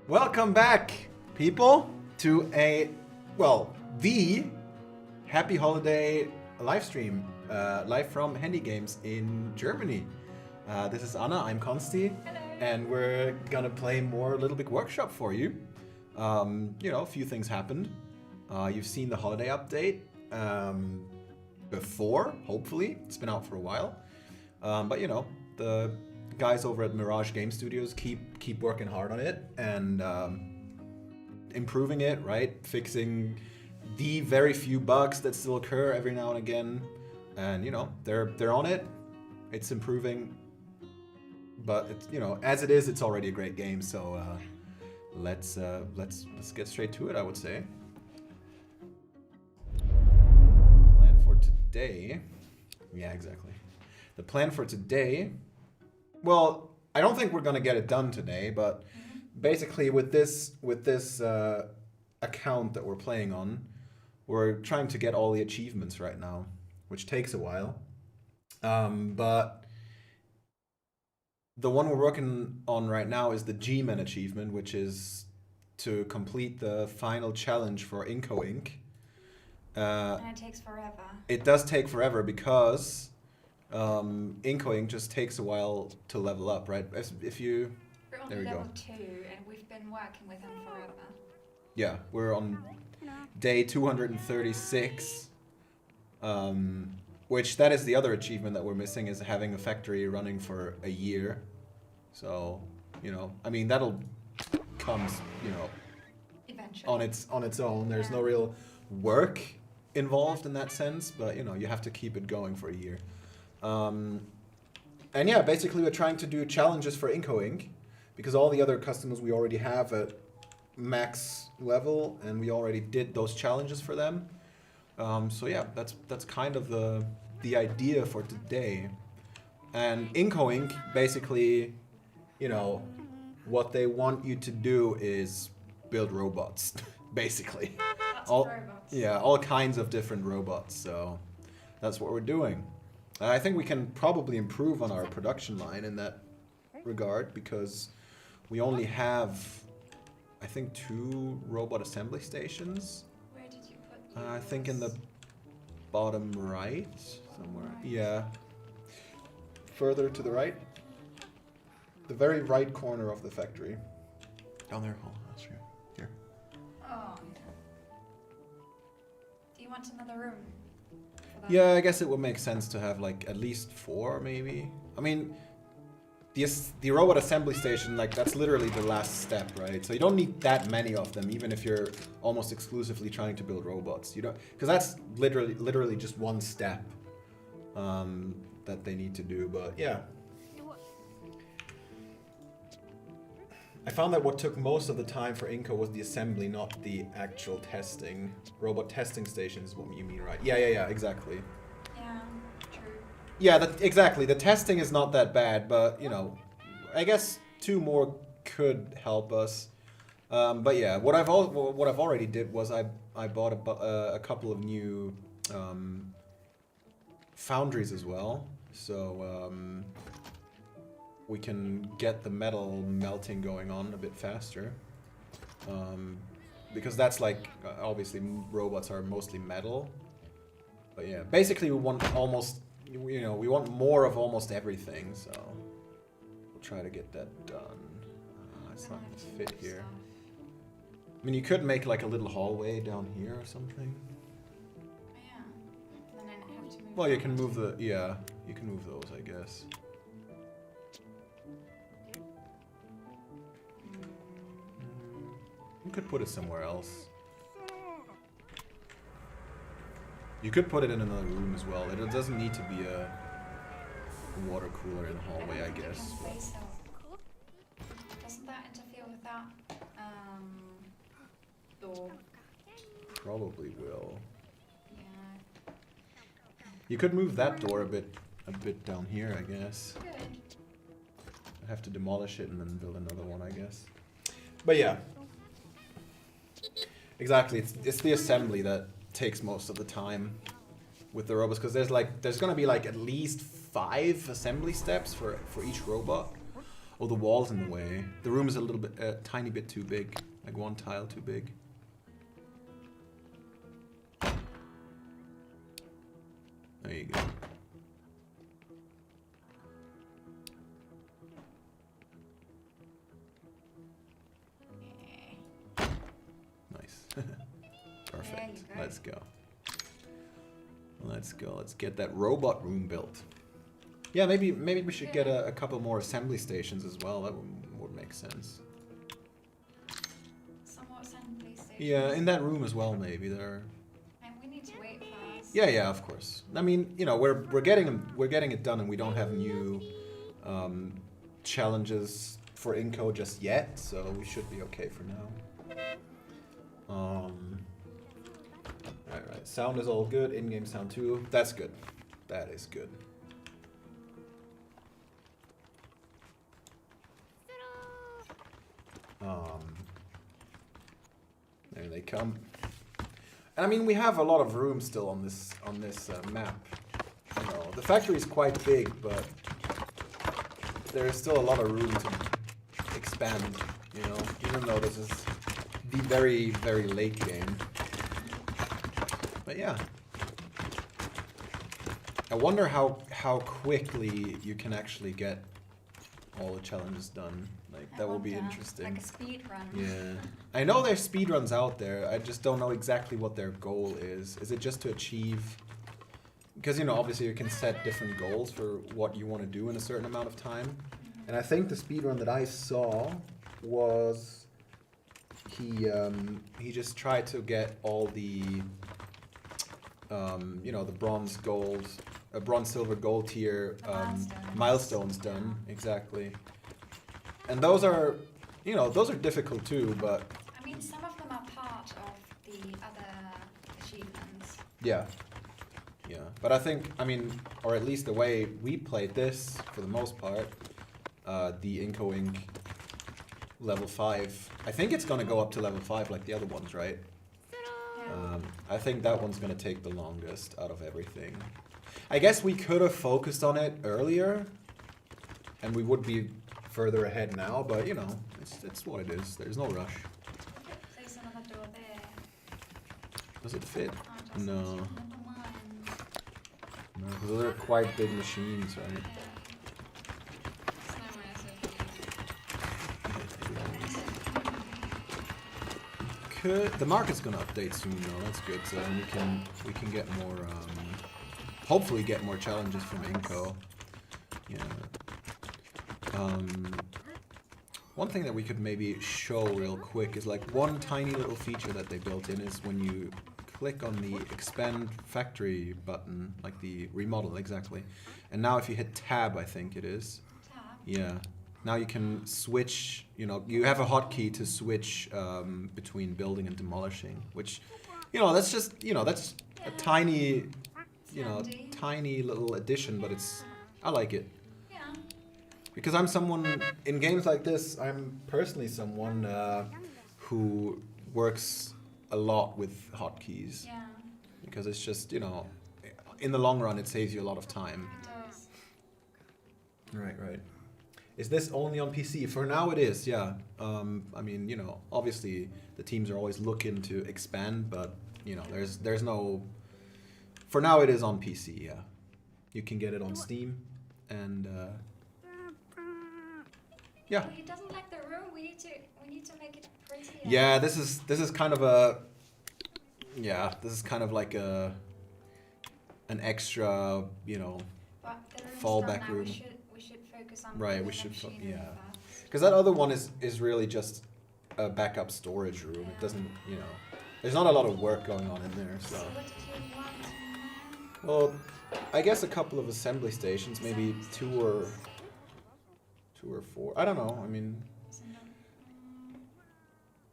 Welcome back, people, to the Happy Holiday live stream, live from Handy Games in Germany. This is Anna, I'm Konsti, and we're gonna play more Little Big Workshop for you. A few things happened. You've seen the holiday update before, hopefully. It's been out for a while. The guys over at Mirage Game Studios keep working hard on it and improving it, right? Fixing the very few bugs that still occur every now and again. And they're on it. It's improving. But it's, as it is, it's already a great game. So let's get straight to it, I would say. Plan for today. Yeah, exactly. The plan for today. Well, I don't think we're gonna get it done today, but basically with this account that we're playing on, we're trying to get all the achievements right now, which takes a while. But the one we're working on right now is the G-Man achievement, which is to complete the final challenge for Inco Inc. And it takes forever. It does take forever because Inco Inc. just takes a while to level up, right? If you... We're on There we level go. 2 and we've been working with him forever. Yeah, we're on day 236, which that is the other achievement that we're missing, is having a factory running for a year. So, that'll come, Eventually. on its own. There's no real work involved in that sense, but you have to keep it going for a year. Basically we're trying to do challenges for Inco Inc. because all the other customers we already have at max level, and we already did those challenges for them. That's kind of the idea for today. And Inco Inc. basically, what they want you to do is build robots, basically. Lots of robots. Yeah, all kinds of different robots. So that's what we're doing. I think we can probably improve on our production line in that regard because we only have, I think, 2 robot assembly stations. Where did you put I think in the bottom right somewhere. Yeah. Further to the right. The very right corner of the factory. Down there. Oh, that's right. Here. Oh, yeah. Do you want another room? For that? Yeah, I guess it would make sense to have like at least 4 maybe. I mean, the robot assembly station, like that's literally the last step, right? So you don't need that many of them, even if you're almost exclusively trying to build robots. You don't, because that's literally just one step that they need to do. But yeah, I found that what took most of the time for Inco was the assembly, not the actual testing. Robot testing station is what you mean, right? Yeah, exactly. Yeah, true. Yeah, exactly. The testing is not that bad, but I guess 2 more could help us. But yeah, what I've already did was I bought a couple of new foundries as well, so we can get the metal melting going on a bit faster. Because that's like obviously robots are mostly metal, but yeah, basically we want almost. We want more of almost everything, so we'll try to get that done. It's not gonna fit here. I mean, you could make like a little hallway down here or something. Oh, yeah. And then I have to move. Well, you can move you can move those, I guess. You could put it somewhere else. You could put it in another room as well. It doesn't need to be a water cooler in the hallway, I guess. Doesn't that interfere with that door? Probably will. Yeah. You could move that door a bit down here, I guess. Good. I'd have to demolish it and then build another one, I guess. But yeah. Exactly, it's the assembly that takes most of the time with the robots, because there's gonna be like at least 5 assembly steps for each robot. Oh, the wall's in the way. The room is a little bit, tiny bit too big. Like one tile too big. There you go. Nice. Perfect. Go. Let's go. Let's go. Let's get that robot room built. Yeah, maybe we should get a couple more assembly stations as well. That would make sense. Somewhat assembly stations. Yeah, in that room as well. Maybe there. And we need to wait first. Yeah, of course. I mean, you know, we're getting it done, and we don't have new challenges for Inco just yet, so we should be okay for now. Right. Sound is all good. In-game sound too. That's good. That is good. There they come. And I mean, we have a lot of room still on this map. You know, the factory is quite big, but there's still a lot of room to expand. You know, even though this is the very, very late game. But yeah. I wonder how quickly you can actually get all the challenges done. Like, that will be interesting. Like a speed run. Yeah. I know there's speed runs out there. I just don't know exactly what their goal is. Is it just to achieve... Because, you know, obviously you can set different goals for what you want to do in a certain amount of time. Mm-hmm. And I think the speed run that I saw was... He just tried to get all the... you know, the bronze, gold... bronze, silver, gold tier milestones done. Exactly. And those are, you know, those are difficult too, but... I mean, some of them are part of the other achievements. Yeah. Yeah. But I think, I mean, or at least the way we played this, for the most part, the Inco Inc. level 5, I think it's going to go up to level 5 like the other ones, right? Yeah. I think that one's going to take the longest out of everything. I guess we could have focused on it earlier, and we would be further ahead now, but you know, it's what it is. There's no rush. There's another door there. Does it fit? Oh, No. Never mind. No, because those are quite big machines, right? The market's gonna update soon though, that's good, so we can get more hopefully get more challenges from Inco. Yeah. One thing that we could maybe show real quick is like one tiny little feature that they built in is when you click on the expand factory button, like the remodel exactly, and now if you hit tab, I think it is. Tab? Yeah. Now you can switch, you know, you have a hotkey to switch between building and demolishing, which, you know, that's just, you know, that's a tiny, you know, tiny little addition, but I like it. Yeah. Because I'm someone, in games like this, I'm personally someone who works a lot with hotkeys. Yeah. Because it's just, you know, in the long run, it saves you a lot of time. It does. Right. Is this only on PC? For now it is, yeah. I mean, you know, obviously the teams are always looking to expand, but, you know, there's no... For now it is on PC, yeah. You can get it on Steam, and, yeah. Well, he doesn't like the room. We need to make it prettier. Yeah, this is kind of a... Yeah, this is kind of like an extra, you know, But the room's fallback done now. room. We should focus on Right, building we the should machinery yeah. first. Because that other one is really just a backup storage room. It doesn't, you know, there's not a lot of work going on in there, so. So what did you want? Well, I guess a couple of assembly stations, maybe two or four. I don't know. I mean,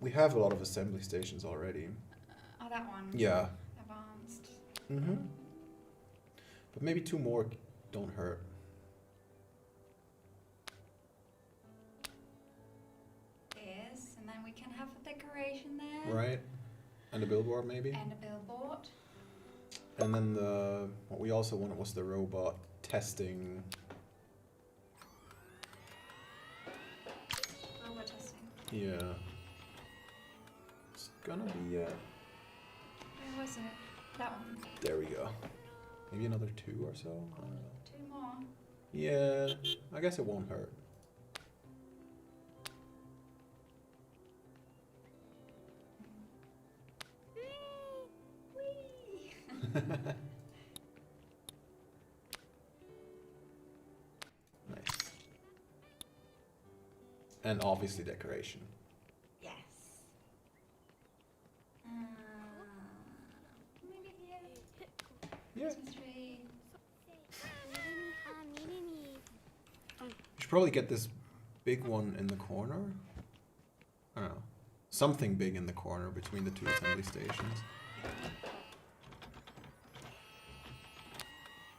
we have a lot of assembly stations already. Oh, that one. Yeah. Advanced. Mm-hmm. But maybe two more don't hurt. Yes, and then we can have a decoration there. Right. And a billboard maybe. And a billboard. And then what we also wanted was the robot testing. Yeah. It's gonna be, Where was it? That one. there we go. Maybe another 2 or so? I don't know. 2 more. Yeah, I guess it won't hurt. Whee! Nice. And obviously decoration. Yes. Maybe here. Yeah. Christmas tree. You should probably get this big one in the corner. I don't know. Something big in the corner between the 2 assembly stations.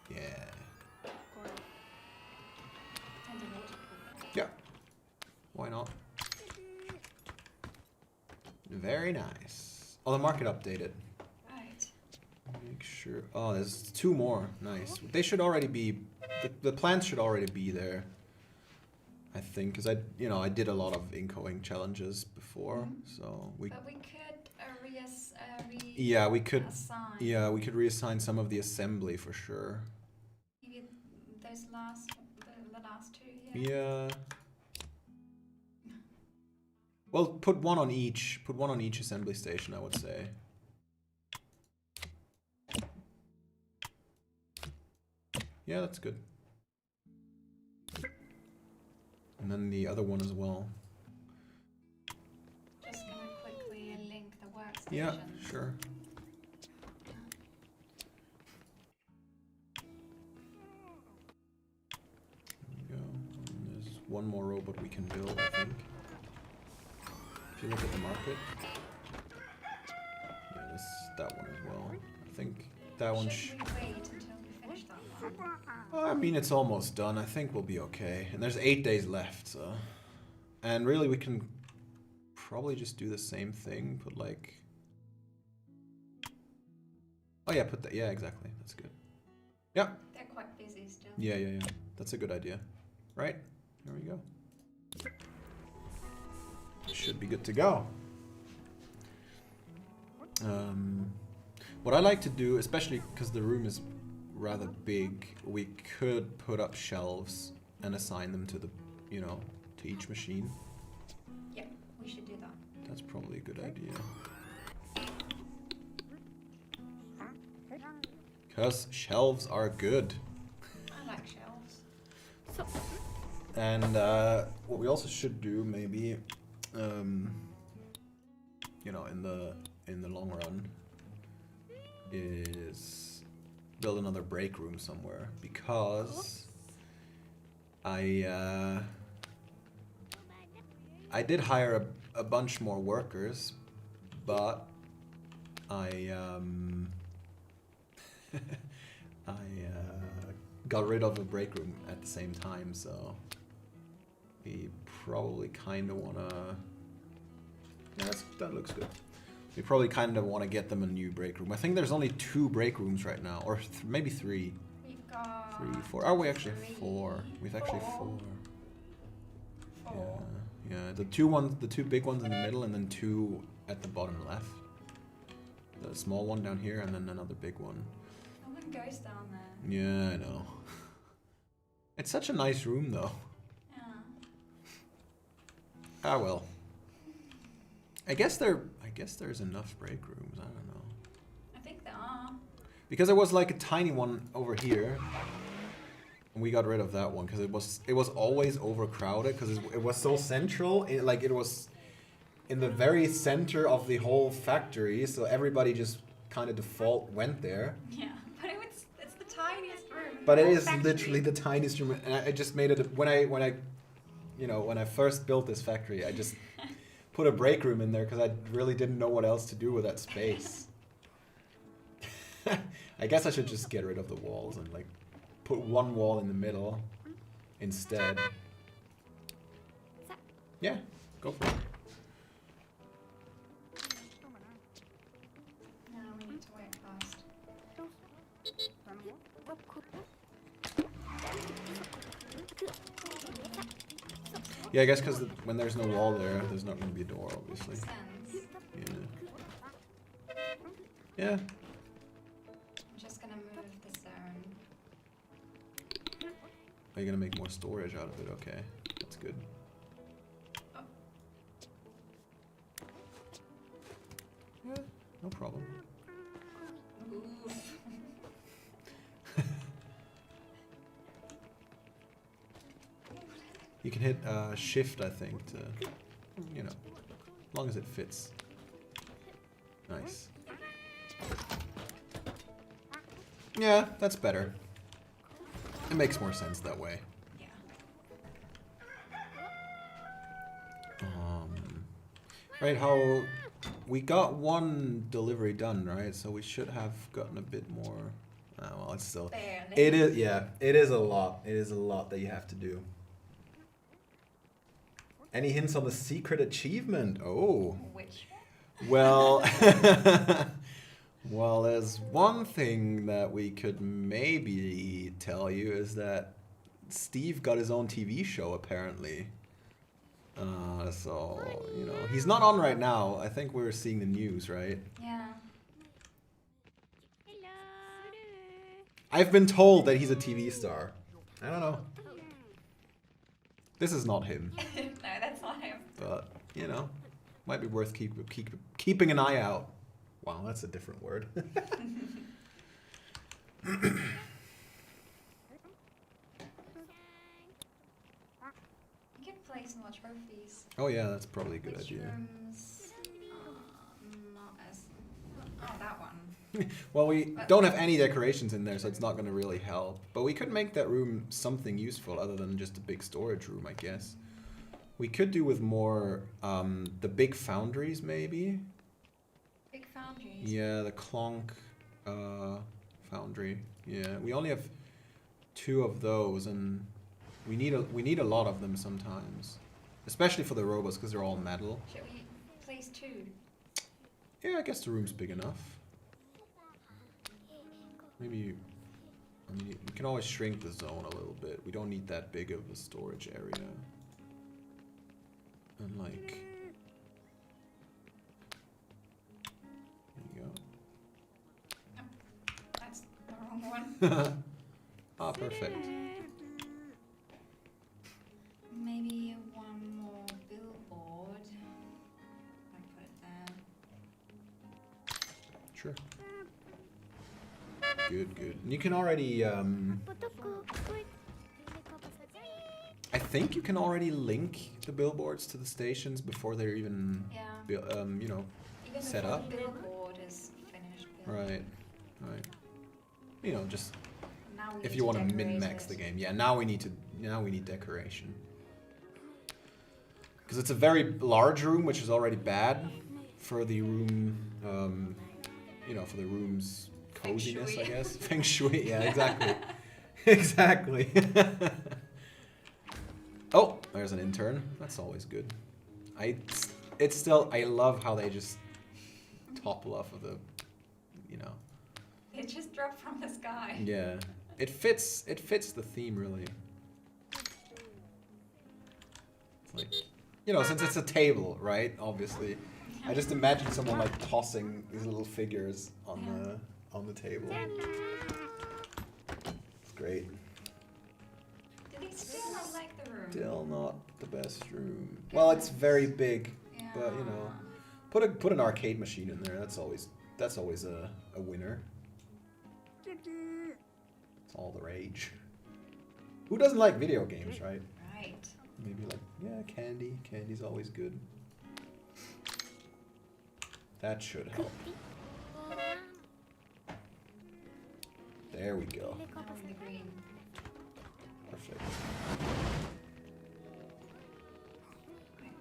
Yeah. And a water cooler. Yeah. Why not? Very nice. Oh, the market updated. Right. Make sure. Oh, there's 2 more. Nice. They should already be. The plants should already be there. I think, because I did a lot of incoing challenges before, so we. But we could Yeah, we could. assign Yeah, we could reassign some of the assembly for sure. maybe those the last 2 here. Yeah. Well, put one on each. Put one on each assembly station, I would say. Yeah, that's good. And then the other one as well. Just gonna quickly link the workstations. Yeah, sure. There we go. And there's one more robot we can build, I think. If you look at the market. Yeah, that one as well. I think that one Should we wait until we finish that one? I mean, it's almost done. I think we'll be okay. And there's 8 days left, so. And really, we can probably just do the same thing. Put like. Oh yeah, put that. Yeah, exactly. That's good. Yeah. They're quite busy still. Yeah. That's a good idea. Right? There we go. Should be good to go. What I like to do, especially because the room is rather big, we could put up shelves and assign them to the, to each machine. Yeah, we should do that. That's probably a good idea. Because shelves are good. I like shelves. And what we also should do, maybe, in the long run, is build another break room somewhere, because I did hire a bunch more workers, but I got rid of a break room at the same time, so we probably kind of want to. Yeah, that looks good. We probably kind of want to get them a new break room. I think there's only 2 break rooms right now, or maybe 3. We've got 3, 4. Oh, we actually have 3. 4. We've actually 4. 4. Yeah, the 2 big ones in the middle, and then 2 at the bottom left. The small one down here, and then another big one. No one goes down there. Yeah, I know. It's such a nice room, though. Yeah. Ah, well. I guess there's enough break rooms. I don't know. I think there are. Because there was like a tiny one over here, and we got rid of that one because it was always overcrowded because it was so central. It was in the very center of the whole factory, so everybody just kind of default went there. Yeah, but it's the tiniest room. But it Whole is factory. literally the tiniest room, and I just made it when I first built this factory, I just put a break room in there because I really didn't know what else to do with that space. I guess I should just get rid of the walls and like put one wall in the middle instead. Yeah, go for it. No, we need to wait fast. Yeah, I guess because when there's no wall there, there's not going to be a door, obviously. Makes sense. Yeah. Yeah. I'm just gonna move the zone. Are you going to make more storage out of it? Okay. That's good. Yeah, no problem. Oof. You can hit shift, I think, to, you know, as long as it fits. Nice. Yeah, that's better. It makes more sense that way. Yeah. Right, how we got one delivery done, right? So we should have gotten a bit more. Well, it's still. Barely. It is, yeah. It is a lot. It is a lot that you have to do. Any hints on the secret achievement? Oh. Which Well, well, there's one thing that we could maybe tell you is that Steve got his own TV show apparently. So, you know, he's not on right now. I think we're seeing the news, right? Yeah. I've been told that he's a TV star. I don't know. This is not him, No, that's not him. but, you know, might be worth keeping an eye out. Wow, that's a different word. You can place more trophies. Oh yeah, that's probably a good Which idea. rooms? Not as. Oh, that one. Well, we don't have any decorations in there, so it's not going to really help. But we could make that room something useful other than just a big storage room, I guess. We could do with more, the big foundries, maybe? Big foundries. Yeah, the Clonk foundry. Yeah, we only have 2 of those, and we need a lot of them sometimes. Especially for the robots, because they're all metal. Should we place 2? Yeah, I guess the room's big enough. Maybe, I mean, we can always shrink the zone a little bit. We don't need that big of a storage area. And like, there you That's the wrong one. go. Ah, perfect. Maybe one more billboard. I put it there. Sure. Good, good. And you can already, I think you can already link the billboards to the stations before they're even, Yeah. you know, Even set before up. the billboard is finished. Right, right. You know, just Now we if need you want to decorate min-max it. the game. Yeah, now we need decoration. Because it's a very large room, which is already bad for the room, you know, for the room's Feng coziness, I shui. guess. Feng shui, yeah, exactly. Exactly. Oh, there's an intern. That's always good. I love how they just topple off of the, you know. It just dropped from the sky. Yeah. It fits the theme really. It's like, you know, since it's a table, right? Obviously. I just imagine someone like tossing these little figures on the table. It's great. Did he still not like the room? Still not the best room. Well, it's very big, but you know, put an arcade machine in there. That's always a winner. It's all the rage. Who doesn't like video games, right? Right. Maybe like, yeah, candy. Candy's always good. That should help. There we go. Now in the green. Perfect. Right.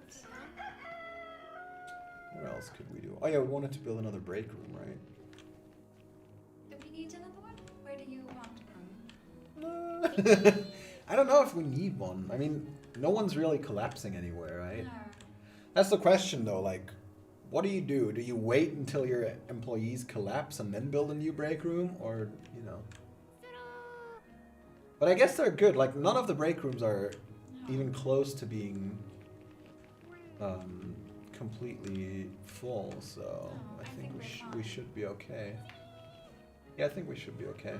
What else could we do? Oh yeah, we wanted to build another break room, right? Do we need another one? Where do you want one? I don't know if we need one. I mean, no one's really collapsing anywhere, right? No. That's the question though, like, what do? Do you wait until your employees collapse and then build a new break room? Or, you know. But I guess they're good. Like, none of the break rooms are even close to being completely full, so I think we should be okay. Yeah, I think we should be okay.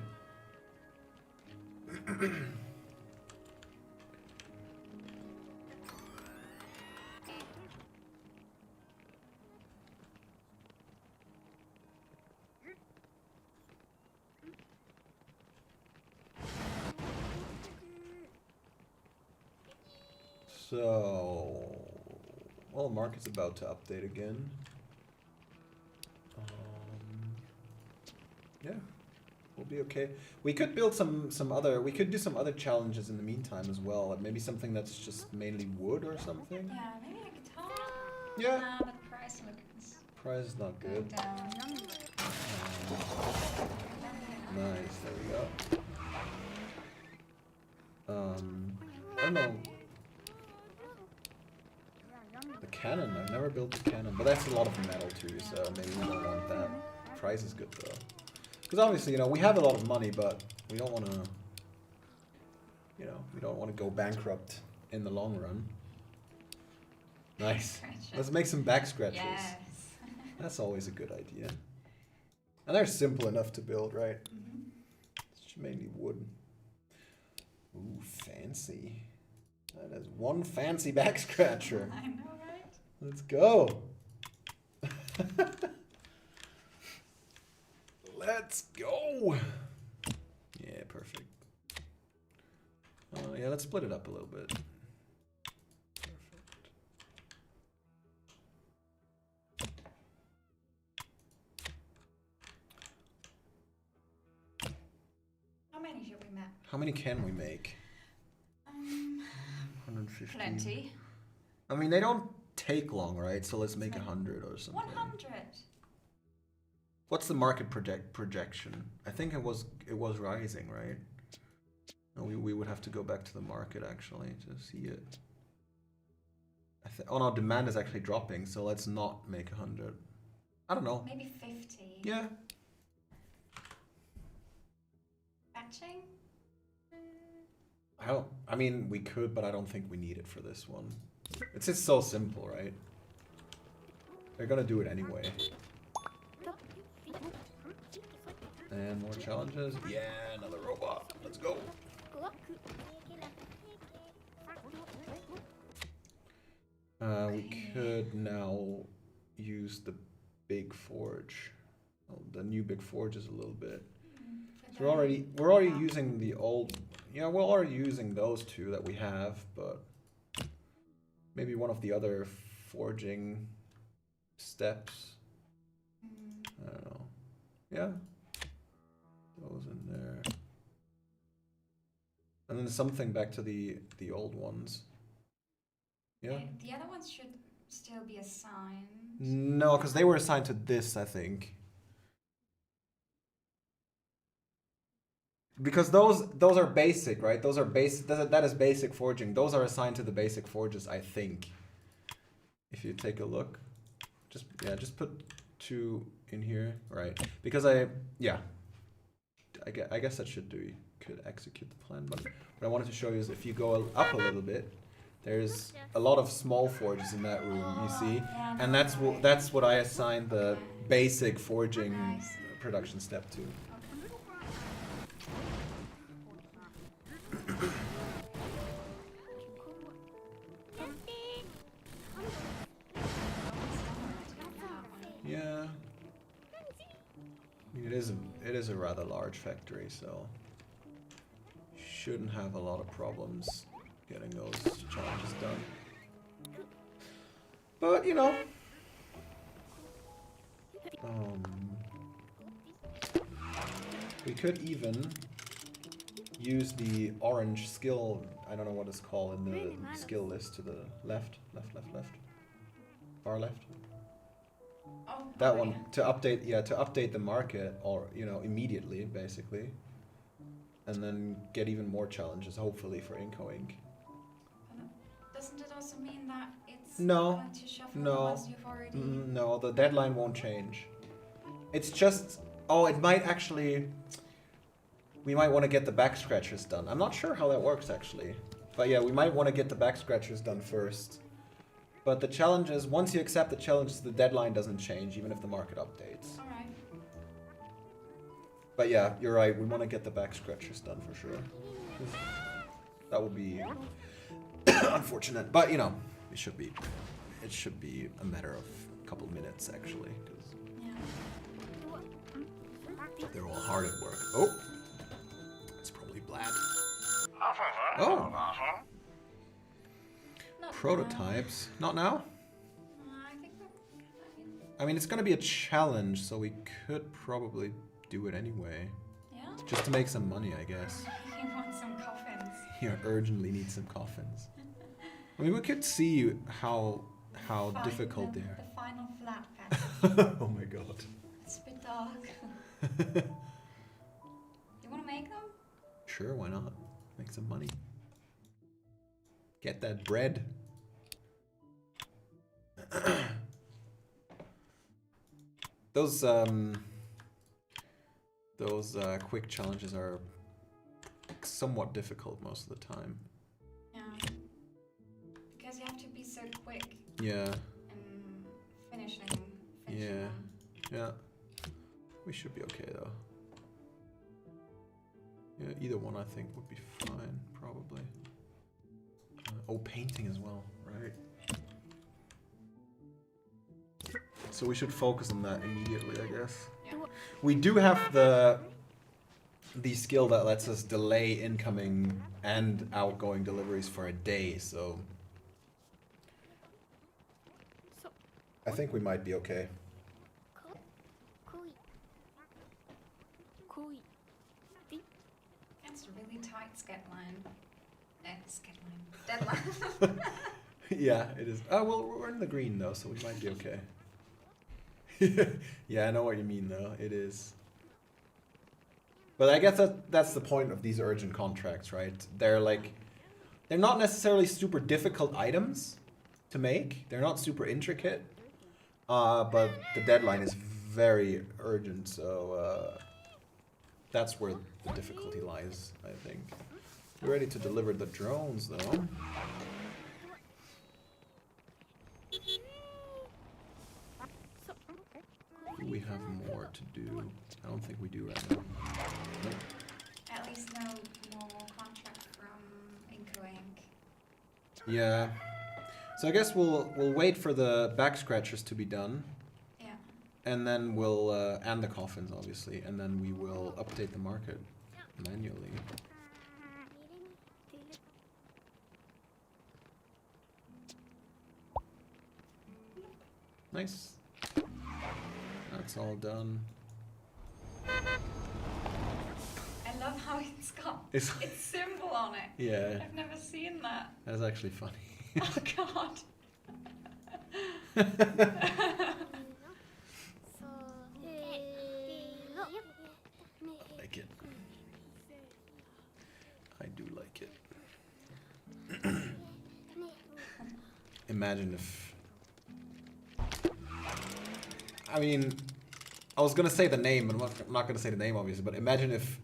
So, well, the market's about to update again. Yeah, we'll be okay. We could build we could do some other challenges in the meantime as well. Like maybe something that's just mainly wood or something. Yeah, maybe a guitar. Yeah. Nah, but price looks Price is not good. down. Nice, there we go. I don't know. The cannon, I've never built the cannon, but that's a lot of metal too, so maybe we don't want that. Price is good though. Because obviously, you know, we have a lot of money, but we don't want to, you know, we don't want to go bankrupt in the long run. Nice. Let's make some back scratches. Yes. That's always a good idea. And they're simple enough to build, right? Mm-hmm. It's mainly wood. Ooh, fancy. That is one fancy back scratcher. I know, right? Let's go. Let's go. Yeah, perfect. Yeah, let's split it up a little bit. Perfect. How many should we make? How many can we make? 150. Plenty. I mean, they don't take long, right? So let's make 100 or something. 100. What's the market projection? I think it was rising, right? No, we would have to go back to the market actually to see it. Oh no, demand is actually dropping, so let's not make 100. I don't know. Maybe 50. Yeah. Batching? I mean, we could, but I don't think we need it for this one. It's just so simple, right? They're gonna do it anyway. And more challenges. Yeah, another robot. Let's go. We could now use the big forge. Oh, the new big forge is a little bit. So we're already using the old. Yeah, we're already using those two that we have, but maybe one of the other forging steps. I don't know. Yeah. Those in there. And then something back to the old ones. Yeah. The other ones should still be assigned. No, because they were assigned to this, I think. Because those are basic, right? Those are basic. That is basic forging. Those are assigned to the basic forges, I think. If you take a look, just put 2 in here, right? Because I guess that could execute the plan. But what I wanted to show you is if you go up a little bit, there's a lot of small forges in that room. You see, and that's what I assigned the basic forging production step to. Yeah, I mean, it is a rather large factory, so shouldn't have a lot of problems getting those challenges done. But you know, we could even use the orange skill. I don't know what it's called in the skill list to the left, far left. Oh, That one to update the market, or you know, immediately basically, and then get even more challenges hopefully for Inco Inc. Doesn't it also mean that it's No, going to shuffle no, once you've already... no, the deadline won't change. It's just, oh, it might actually, we might want to get the back scratchers done. I'm not sure how that works actually. But yeah, we might want to get the back scratchers done first. But the challenge is, once you accept the challenge, the deadline doesn't change, even if the market updates. Alright. But yeah, you're right, we want to get the back scratchers done for sure. 'Cause that will be unfortunate. But you know, it should be a matter of a couple minutes actually. 'Cause Yeah. they're all hard at work. Oh! It's probably Vlad. Oh! Not Prototypes. Not now? I think I mean, it's gonna be a challenge, so we could probably do it anyway. yeah? Just to make some money, I guess. You want some coffins. You urgently need some coffins. I mean, we could see how Find difficult the, they are. The final flat pattern. Oh my god. It's a bit dark. You want to make them? Sure, why not? Make some money. Get that bread. Those quick challenges are somewhat difficult most of the time. Yeah. Because you have to be so quick Yeah, in finishing Yeah. them. yeah. We should be okay though. Yeah, either one I think would be fine, probably. Oh, painting as well, right? So we should focus on that immediately, I guess. Yeah. We do have the skill that lets us delay incoming and outgoing deliveries for a day, so I think we might be okay. It's a really tight deadline. Yeah, it is. Oh, well, we're in the green though, so we might be okay. Yeah, I know what you mean though. It is. But I guess that's the point of these urgent contracts, right? They're not necessarily super difficult items to make. They're not super intricate. But the deadline is very urgent, so that's where the difficulty lies, I think. We're ready to deliver the drones though. Do we have more to do? I don't think we do right now. Nope. At least no more contract from Inco Inc. Yeah. So I guess we'll wait for the back scratchers to be done, Yeah. and then we'll and the coffins obviously, and then we will update the market manually. Nice. That's all done. I love how it's got It's its symbol on it. yeah. I've never seen that. That's actually funny. Oh god. Like it. I do like it. Imagine if... I mean, I was gonna say the name, but I'm not gonna say the name obviously, but imagine if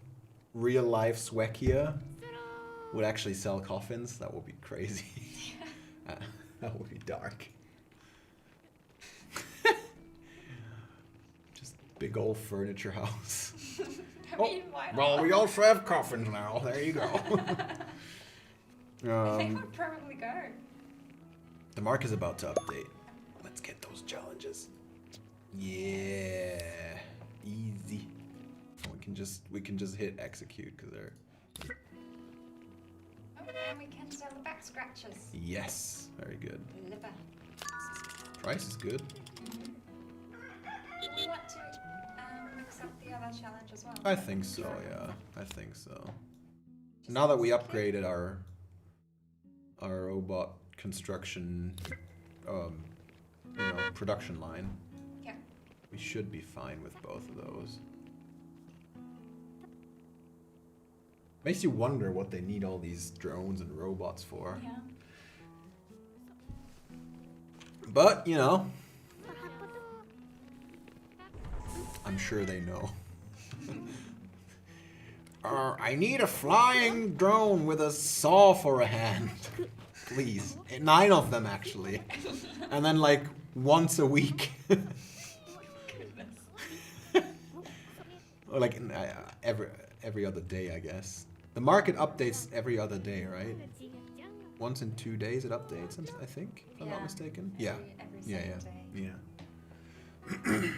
real life Swekia would actually sell coffins. That would be crazy. That would be dark. Just big old furniture house. I mean, why not? Well, we also have coffins now. There you go. They would probably go. The mark is about to update. Let's get those challenges. Yeah, easy. We can just hit execute because they're Oh, and we can sell the back scratchers. yes, very good. Liver. Price is good. Do we want to accept the other challenge as well? I think so. Yeah, I think so. Now that we upgraded our robot construction, production line, Yeah. we should be fine with both of those. Makes you wonder what they need all these drones and robots for. Yeah. But, you know, I'm sure they know. I need a flying drone with a saw for a hand. Please. 9 of them, actually. And then, like, once a week. Or, like, every other day, I guess. The market updates every other day, right? Once in 2 days it updates, I think, if I'm not mistaken. Yeah. Every Yeah, single yeah. day. Yeah.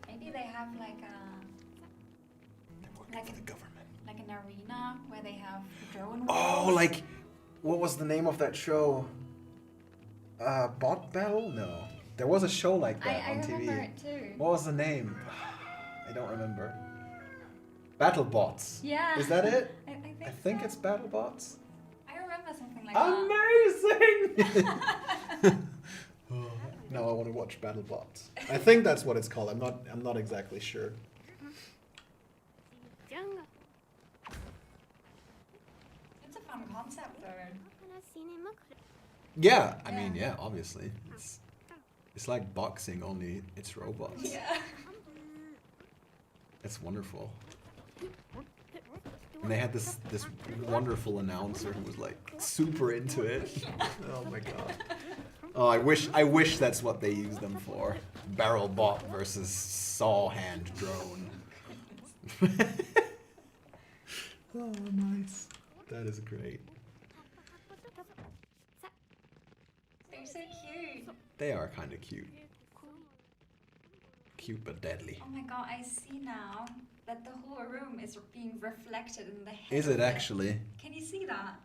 Maybe they have like For the government. an arena where they have drone Oh, wars. like, what was the name of that show? Bot Battle? No. There was a show like that I on TV. remember it too. What was the name? I don't remember. BattleBots. Yeah. Is that it? I I think so. it's BattleBots. I remember something like Amazing! Oh, now I want to watch BattleBots. I think that's what it's called. I'm not exactly sure. It's a fun concept though. Yeah, I mean, yeah, obviously. It's like boxing, only it's robots. Yeah. It's wonderful. And they had this wonderful announcer who was like super into it. Oh my god. Oh, I wish that's what they use them for. Barrel bot versus saw hand drone. Oh, nice. That is great. They're so cute. They are kind of cute. Cute but deadly. Oh my god, I see now that the whole room is being reflected in the head. Is of it actually? Can you see that?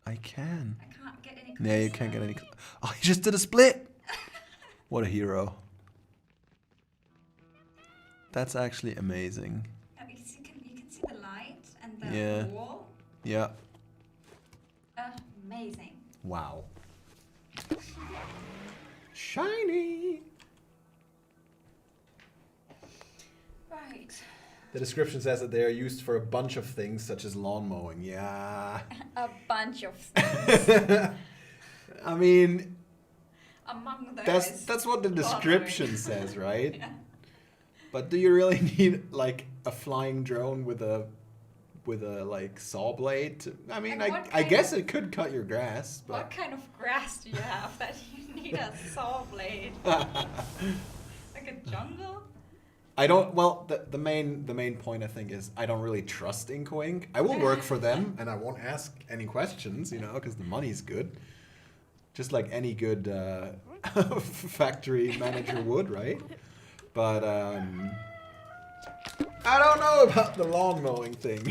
I can. I can't get any Yeah, you can't get any. Oh, he just did a split. What a hero. That's actually amazing. You can see the light and the Yeah. wall. Yeah. Amazing. Wow. Shiny. Right. The description says that they are used for a bunch of things such as lawn mowing. Yeah. A bunch of things. I mean, Among those. that's what the description lawn mowing. says, right? Yeah. But do you really need like a flying drone with a like saw blade? I mean, And what I kind guess of- it could cut your grass, What but kind of grass do you have that you need a saw blade? Like a jungle? I don't. Well, the main point I think is I don't really trust Inkwing. I will work for them, and I won't ask any questions, you know, because the money's good. Just like any good factory manager would, right? But I don't know about the lawn mowing thing.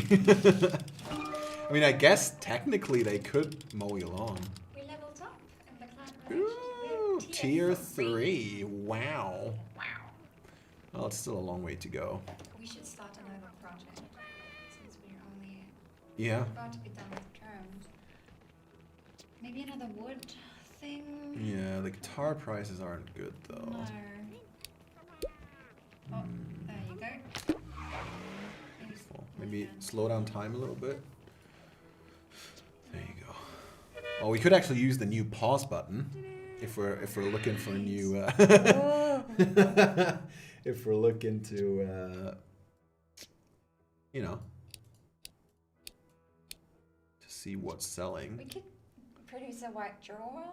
I mean, I guess technically they could mow your lawn. We leveled up in the collaboration. Ooh, We're tier 3. Wow. Wow. Well, it's still a long way to go. We should start another project since we're only Yeah. about to be done with drones. Maybe another wood thing? Yeah, the guitar prices aren't good though. No. Oh, there you go. Maybe slow down time a little bit. There you go. Oh, we could actually use the new pause button if we're looking for a new. If we're looking to, you know, to see what's selling. We could produce a white drawer.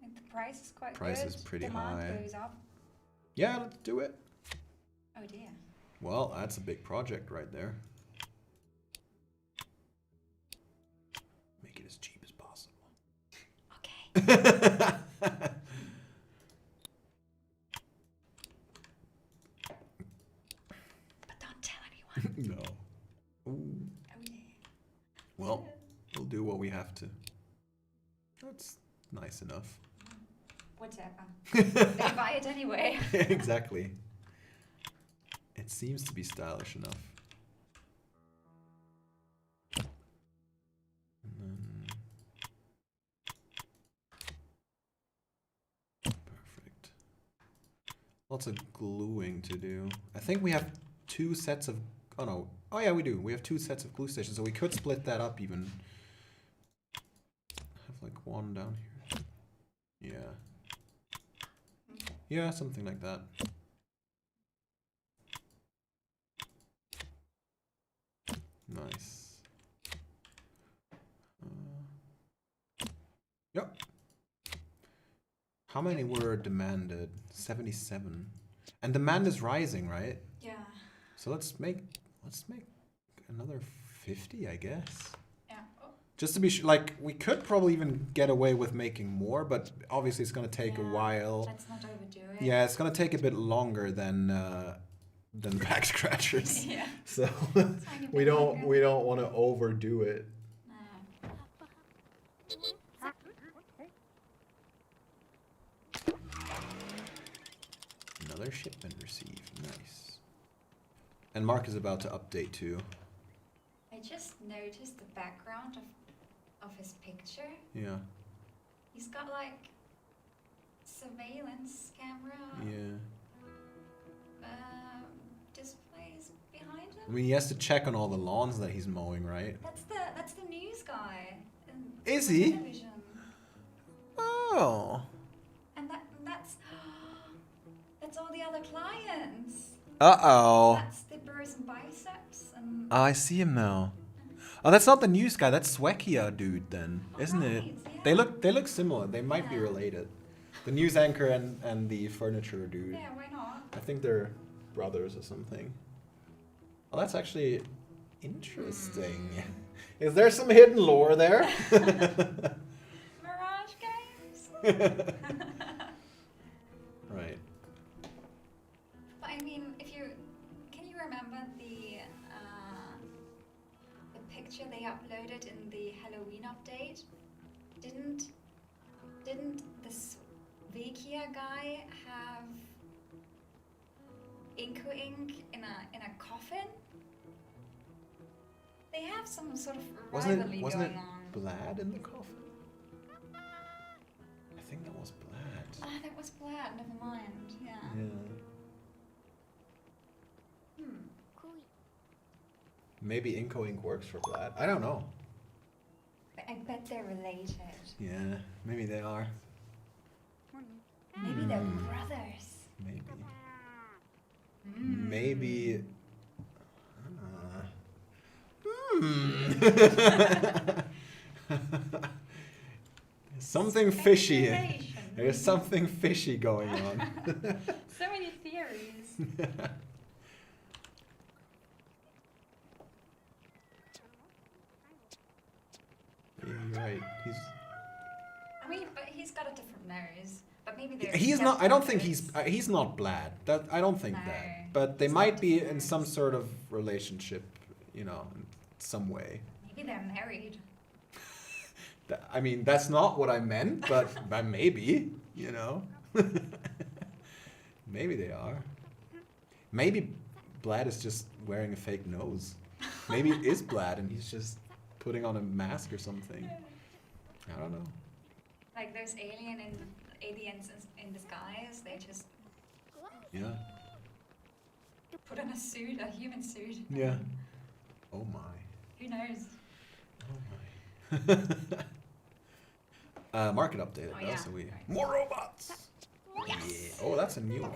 Like the price is quite Price good. is pretty Demand high. goes up. Yeah, let's do it. Oh dear. Well, that's a big project right there. Make it as cheap as possible. Okay. But don't tell anyone. No. Ooh. Oh yeah. Well, we'll do what we have to. That's nice enough. Whatever. They buy it anyway. Exactly. It seems to be stylish enough. And then... Perfect. Lots of gluing to do. I think we have 2 sets of... Oh no. Oh yeah, we do. We have 2 sets of glue stations, so we could split that up even. Have like one down here. Yeah. Yeah, something like that. Nice. Yep. How many were demanded? 77. And demand is rising, right? Yeah. So let's make another 50, I guess. Yeah. Oh. Just to be sure, like, we could probably even get away with making more, but obviously it's gonna take a Yeah, while. Let's not overdo it. Yeah, it's gonna take a bit longer than back scratchers. Yeah. So Tiny we bit don't longer. want to overdo it. No. Another shipment received. Nice. And Mark is about to update too. I just noticed the background of his picture. Yeah. He's got like surveillance camera Yeah. displays behind I him. mean, he has to check on all the lawns that he's mowing, right? That's the news guy. Is on he? Television. Oh. And that's all the other clients. Uh-oh. That's the bros and biceps and. Oh, I see him now. Oh, that's not the news guy. That's Swekia dude then, isn't it? Right, yeah. They look similar. They might be Yeah. related. The news anchor and the furniture dude. Yeah, why not? I think they're brothers or something. Oh, that's actually interesting. Is there some hidden lore there? Mirage games. Right. But I mean, can you remember the picture they uploaded in the Halloween update? Didn't this Vikia guy have Inco Ink in a coffin? They have some sort of rivalry Wasn't it going on. Blad in the coffin? I think that was Blad. Ah, that was Blad. Never mind. Yeah. Hmm. Maybe Inco Ink works for Blad. I don't know. I bet they're related. Yeah, maybe they are. Maybe they're brothers. Maybe. Mm. Maybe. Something fishy. Speculation. There's something fishy going on. So many theories. Yeah, you're right. I mean, but he's got a different nose. But maybe they're. He's not. I don't think stepbrothers. he's not Blad. That I don't think No, that. But they it's might not be different in some names. sort of relationship, you know, in some way. Maybe they're married. I mean, that's not what I meant, but maybe, you know. Maybe they are. Maybe Blad is just wearing a fake nose. Maybe it is Blad and he's just putting on a mask or something. I don't know. Like those aliens in disguise. They just Yeah. put on a suit, a human suit. Yeah. Oh my. Who knows? Oh my. Market updated Oh, though, yeah. so we Right. more robots. Yes. Yeah. Oh, that's a new one.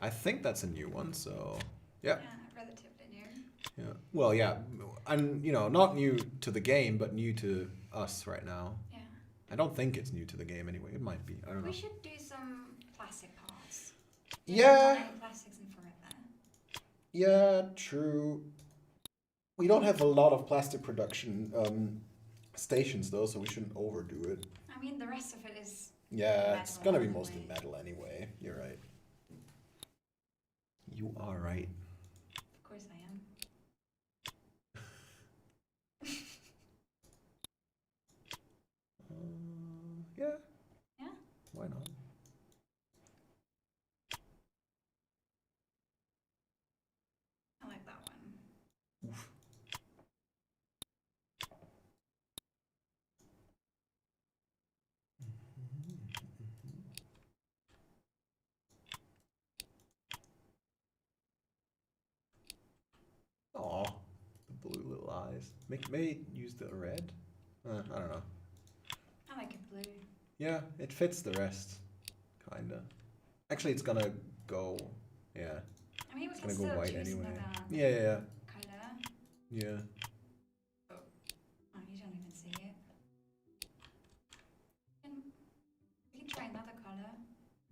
I think that's a new one. So yeah. Yeah, relatively new. Yeah. Well, yeah, and you know, not new to the game, but new to us right now. Yeah. I don't think it's new to the game anyway. It might be. I don't know. We should do some plastic parts. Yeah. Plastics in forever. Yeah, true. We don't have a lot of plastic production stations though, so we shouldn't overdo it. I mean, the rest of it is. Yeah, it's Metal gonna be anyway. mostly metal anyway. You're right. You are right. Of course I am. Yeah. Yeah? Why not? I like that one. Oof. Aw, the blue little eyes. May use the red? I don't know. I like it blue. Yeah, it fits the rest. Kinda. Actually, it's gonna go. Yeah, I mean, we it's can gonna still go white choose anyway. another Yeah. color. Yeah. Oh, you don't even see it.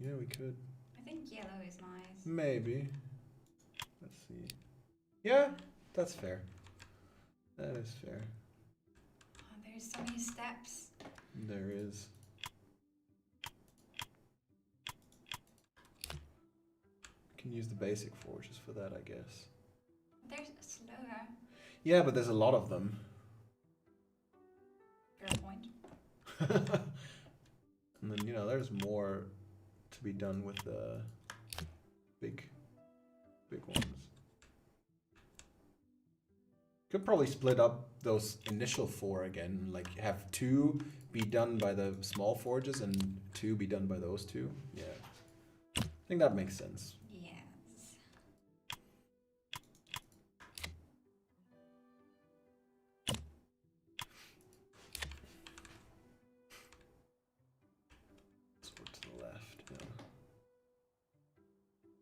Yeah, we could. I think yellow is nice. Maybe. Let's see. Yeah, that's fair. That is fair. Oh, there's so many steps. There is. Can use the basic forges for that, I guess. There's slower. Yeah, but there's a lot of them. Fair point. And then, you know, there's more to be done with the big ones. Could probably split up those initial 4 again, like have 2 be done by the small forges and 2 be done by those 2. Yeah. I think that makes sense. Yes. Sword to the left, yeah.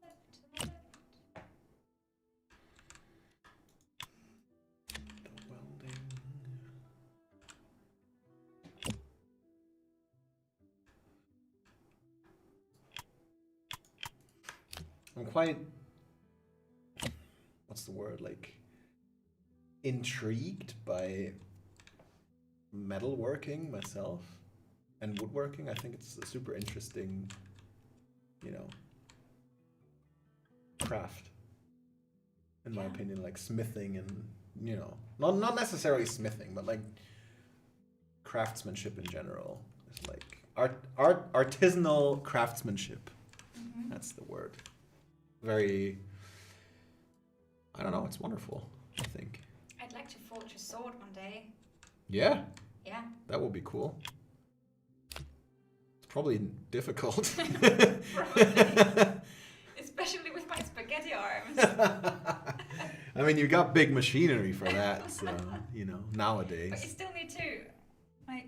Left to the left. The welding. I'm quite, what's the word, like, intrigued by metalworking myself and woodworking. I think it's a super interesting, you know, craft, in my Yeah. opinion. Like smithing and, you know, not necessarily smithing, but like craftsmanship in general. It's like artisanal craftsmanship. Mhm. That's the word. Very, I don't know, it's wonderful, I think. I'd like to forge a sword one day. Yeah, Yeah. that would be cool. It's probably difficult. Especially with my spaghetti arms. I mean, you got big machinery for that, so, you know, But you nowadays. still need to, like.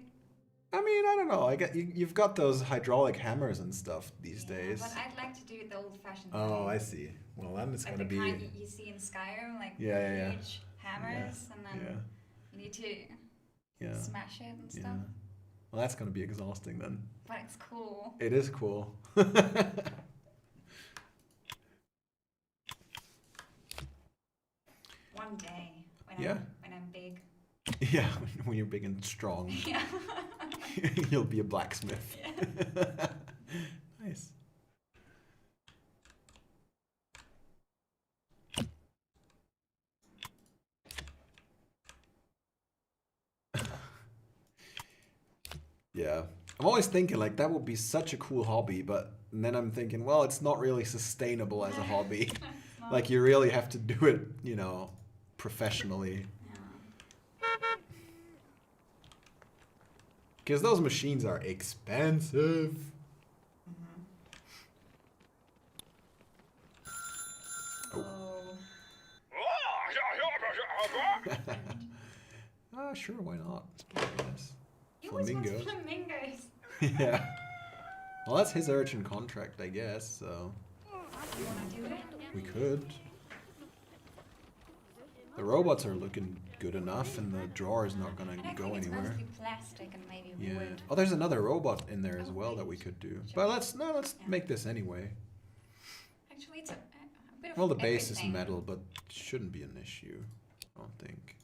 I mean, I don't know. I get you've got those hydraulic hammers and stuff these Yeah, days. but I'd like to do it the old-fashioned Oh, way. I see. Well, then it's Like gonna the be. kind you see in Skyrim, like Yeah. huge hammers, and then Yeah. you need to Yeah. smash it and Yeah. stuff. Well, that's gonna be exhausting then. But it's cool. It is cool. One day when Yeah. I'm big. Yeah, when you're big and strong, Yeah. you'll be a blacksmith. Yeah. Nice. Yeah. I'm always thinking like that would be such a cool hobby, but then I'm thinking, well, it's not really sustainable as a hobby. It's not- Like you really have to do it, you know, professionally. Yeah. Because those machines are expensive. Mhm. Oh. Oh. Ah, sure, why not? Yes. He always wants Flamingos. flamingos. Yeah. Well, that's his urgent contract, I guess, so You wanna do it? we could. The robots are looking good enough, and the drawer is not gonna And I go think it's anywhere. mostly plastic and maybe Yeah. wood. Oh, there's another robot in there as well that we could do. But let's Yeah. make this anyway. Actually, it's a bit of Well, the base is everything. metal, but shouldn't be an issue. I don't think.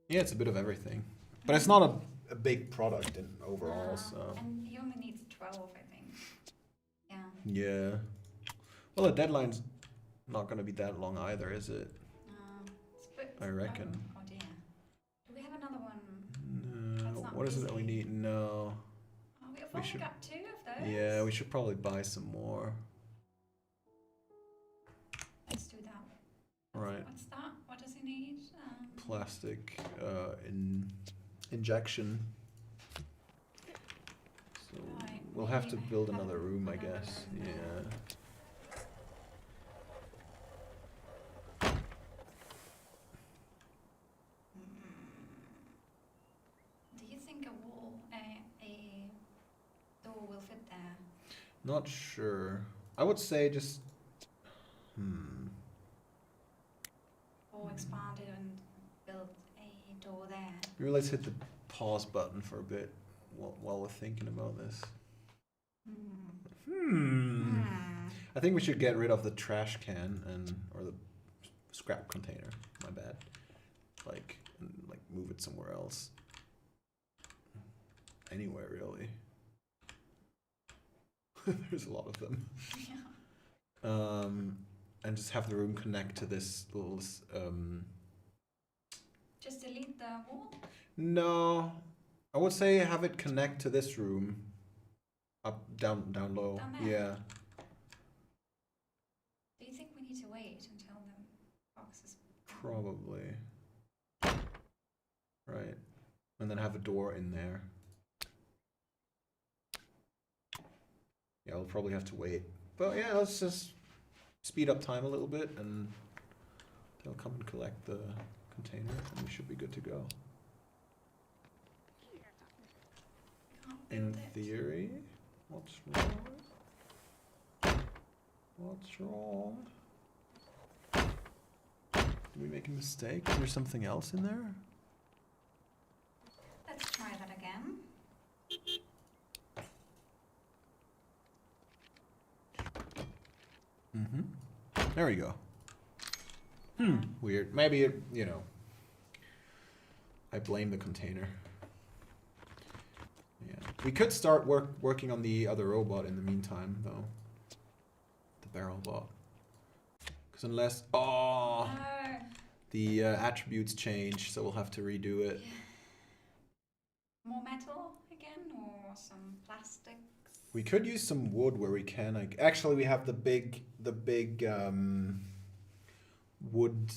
Yeah, it's a bit of everything, but it's not a big product in overall. No, So And he only needs 12, I think. Yeah. yeah. Well, the deadline's not gonna be that long either, is it? It's a bit, I reckon. Oh dear. Do we have another one? No. That's not What is it that we busy. need? No. Oh, we've We only should- got 2 of those. Yeah, we should probably buy some more. Let's do that. Right. What's that? What does he need? Plastic injection. So Right, we'll have to maybe build have another room, I another guess. room. Yeah. Do you think a door will fit there? Not sure. I would say just. Or expand it and build a door there. Maybe let's hit the pause button for a bit while we're thinking about this. I think we should get rid of the trash can or the scrap container. My bad. Like move it somewhere else. Anywhere really. There's a lot of them. Yeah. And just have the room connect to this little. Just delete the wall? No, I would say have it connect to this room. Up, down low. Down there? Yeah. Do you think we need to wait until the box is gone? Probably. Right. And then have a door in there. Yeah, we'll probably have to wait. But yeah, let's just speed up time a little bit and they'll come and collect the container and we should be good to go. Can't In build it. theory. What's wrong? What's wrong? Did we make a mistake? Is there something else in there? Let's try that again. There we go. Weird. Maybe it, I blame the container. Yeah. We could start working on the other robot in the meantime, though. The barrel bot. Because unless... Oh! No. The attributes change, so we'll have to redo it. Yeah. More metal again, or some plastics? We could use some wood where we can. Like, actually, we have the big wood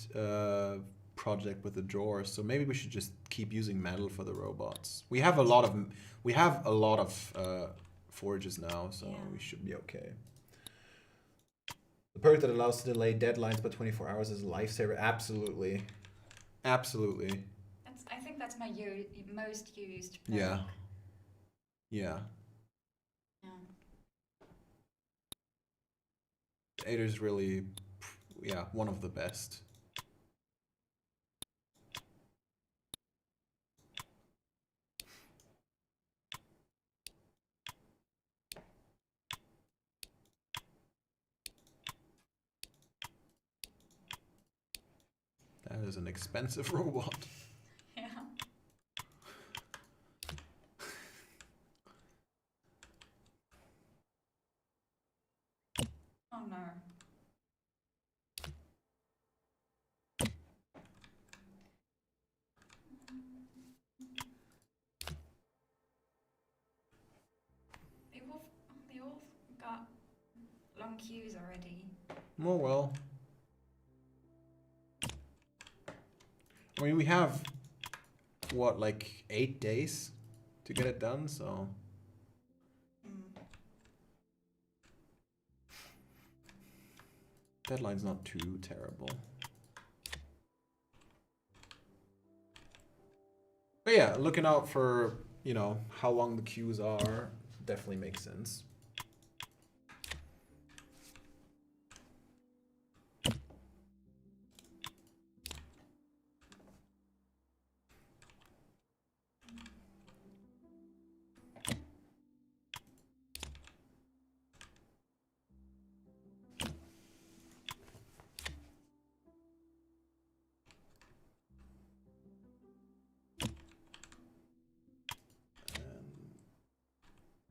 project with the drawers. So maybe we should just keep using metal for the robots. We have a lot of forges now, so Yeah. we should be okay. The perk that allows to delay deadlines by 24 hours is a lifesaver. Absolutely, absolutely. I think that's my most used perk. Yeah. Yeah. Yeah. Ader's really, one of the best. That is an expensive robot. Yeah. Oh no. They all got long queues already. Oh well. I mean, we have, what, like 8 days to get it done, so... Deadline's not too terrible. But yeah, looking out for, how long the queues are definitely makes sense.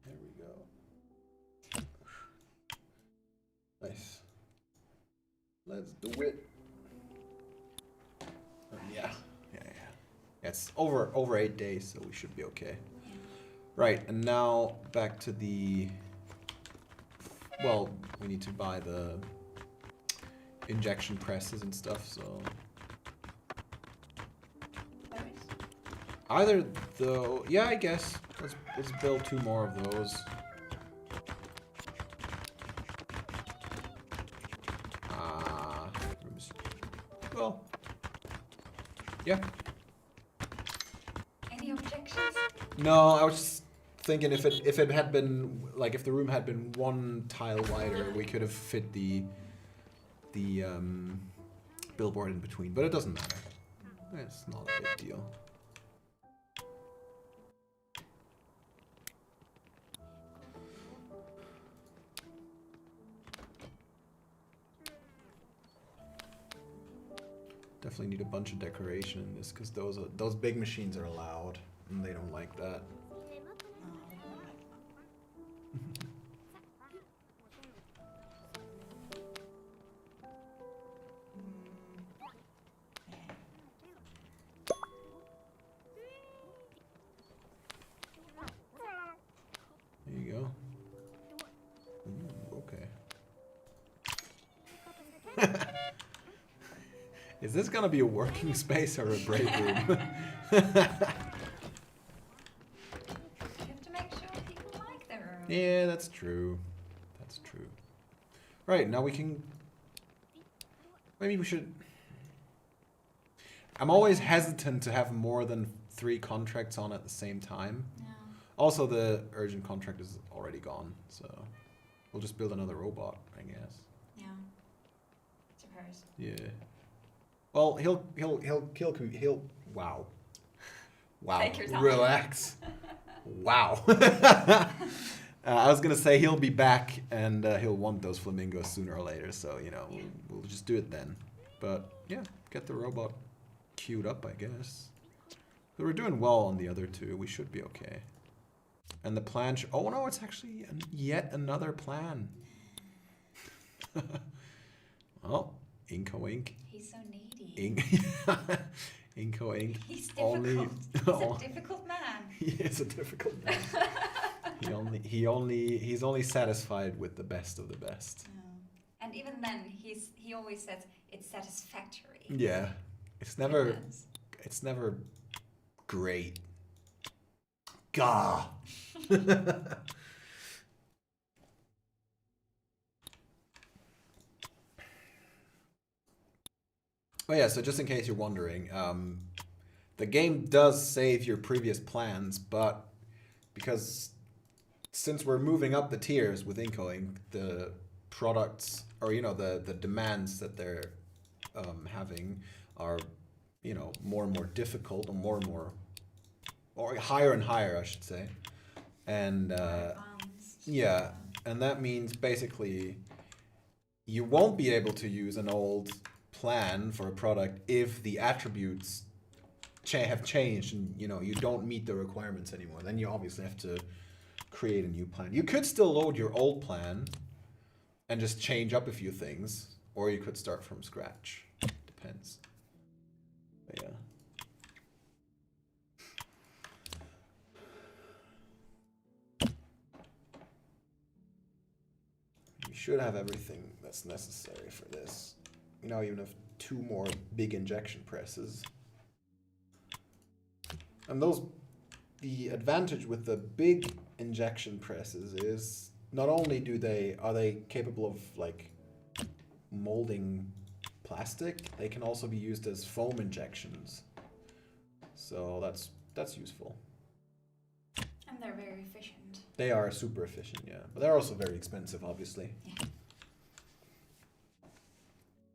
There we go. Nice. Let's do it. Yeah. It's over 8 days, so we should be okay. Yeah. Right, and now back to the... Well, we need to buy the injection presses and stuff, so... Either though, yeah, I guess. Let's build 2 more of those. Well, yeah. Any objections? No, I was just thinking if it had been like if the room had been one tile wider, we could have fit the billboard in between, but it doesn't matter. It's not a big deal. Definitely need a bunch of decoration in this because those big machines are loud and they don't like that. There you go. Ooh, okay. Is this gonna be a working space or a break room? You have to make sure people like their room. Yeah, that's true. That's true. Right, now we can... Maybe we should... I'm always hesitant to have more than 3 contracts on at the same time. Yeah. Also, the urgent contract is already gone, so we'll just build another robot, I guess. Yeah. Suppose. Yeah. Well, he'll wow. Wow. Take your time. Relax. Wow. I was gonna say he'll be back and he'll want those flamingos sooner or later, so you know we'll just do it then. But yeah, get the robot queued up, I guess. So we're doing well on the other 2. We should be okay. And the plan. Oh no, it's actually yet another plan. Well, Inco Inc. He's so needy. Inco Inc. He's difficult. He's a difficult man. He is a difficult man. He's only satisfied with the best of the best. Yeah. And even then, he always says it's satisfactory. Yeah, it's never great. Gah. Oh yeah, so just in case you're wondering, the game does save your previous plans, but because since we're moving up the tiers with Incoing, the products or the demands that they're having are more and more difficult and more or higher and higher, I should say, and yeah, and that means basically you won't be able to use an old plan for a product if the attributes have changed and you don't meet the requirements anymore. Then you obviously have to create a new plan. You could still load your old plan and just change up a few things, or you could start from scratch. Depends. But yeah. You should have everything that's necessary for this. You now even have 2 more big injection presses. And the advantage with the big injection presses is not only are they capable of like molding plastic, they can also be used as foam injections. So that's useful. And they're very efficient. They are super efficient, yeah. But they're also very expensive, obviously. Yeah.